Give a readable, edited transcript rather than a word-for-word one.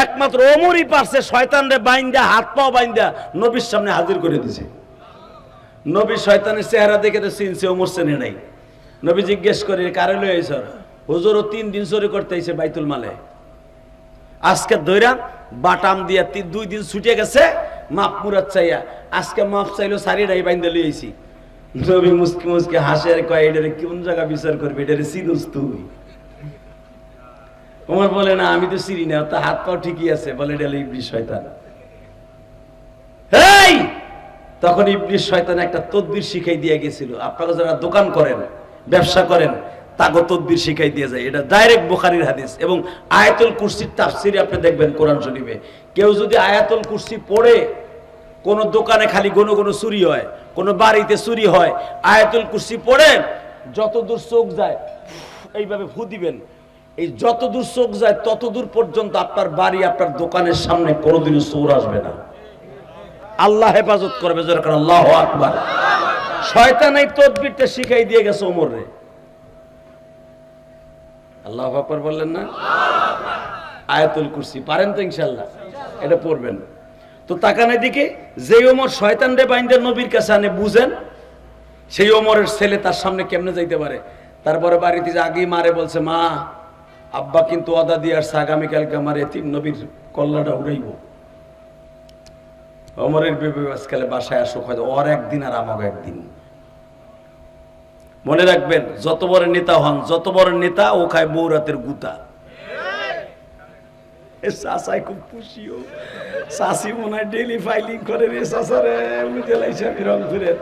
একমাত্র ওমরই পারছে শয়তানরে বাইন্দা, হাত পাও বাইন্দা নবীর সামনে হাজির করে দিছে। নবী শয়তানের চেহারা দেখে তো চিনছে, ওমর চেনে নাই। নবী জিজ্ঞেস করে কারে লই আইছ? হুজুরও 3 দিন চুরি করতে আইছে বাইতুল মালে। আজকে দইরা বাটাম দিয়া 2 দিন ছুটে গেছে মাপ মুরাত চাইয়া, আজকে মাপ চাইলো সারিডাই বাইন্দা লই আইছি। নবী মুস্কি মুস্কি হাসে আর কয় এটারে কোন জায়গা বিচার করবি, এটারে চিনুস তুই? ওমর বলে না আমি তো চিনি না, তো হাত পাও ঠিকই আছে। বলে এটা ইবলিস শয়তান। এই তখন ইবলিস শয়তান একটা তদবির শিখাই দিয়ে গেছিল। আপনারা যারা দোকান করেন, ব্যবসা করেন, তাকে তদবির শিখাই দিয়ে যায়। এটা ডাইরেক্ট বুখারীর হাদিস। এবং আয়াতুল কুরসির তাফসিরে আপনি দেখবেন কোরআন শরীফে, কেউ যদি আয়াতুল কুরসি পড়ে, কোন দোকানে খালি গণ গণ চুরি হয়, কোন বাড়িতে চুরি হয়, আয়াতুল কুরসি পড়ে যতদূর চোখ যায় এইভাবে ফু দিবেন, এই যতদূর চোখ যায় ততদূর পর্যন্ত আপনার বাড়ি, আপনার দোকানের সামনে কোনোদিনও চোর আসবে না। আল্লাহ হেফাজত করবে। যেরকম আল্লাহু আকবার। শয়তান এই তদবিরটা শিখাই দিয়ে গেছে ওমরে। আল্লাহু আকবার বললেন না? আয়াতুল কুরসি পারেন তো ইনশাআল্লাহ? এটা পড়বেন। তো তাকান এদিকে, যে ওমর শয়তান রে বাইন্দা নবীর কাছে আনে, বুঝেন সেই ওমরের ছেলে তার সামনে কেমনে যাইতে পারে। তারপরে বাড়িতে যে আগেই মারে বলছে, মা আব্বা কিন্তু ওয়াদা দিয়ে আসছে আগামীকালকে আমার এতিম নবীর কল্লাটা উড়াইব। ওমরের বেবি আজকালে বাসায় আসো, হয়তো ওর একদিন আর আমাকে একদিন। মনে রাখবেন, যত বড় নেতা হন, যত বড় নেতা ও খায় বৌরাতের গুতা। চাচাই খুব খুশিও, চাষি মনে হয় ডেলি ফাইলিং করে রে চাষারে, বুঝে লাইছে আমি রংপুরের।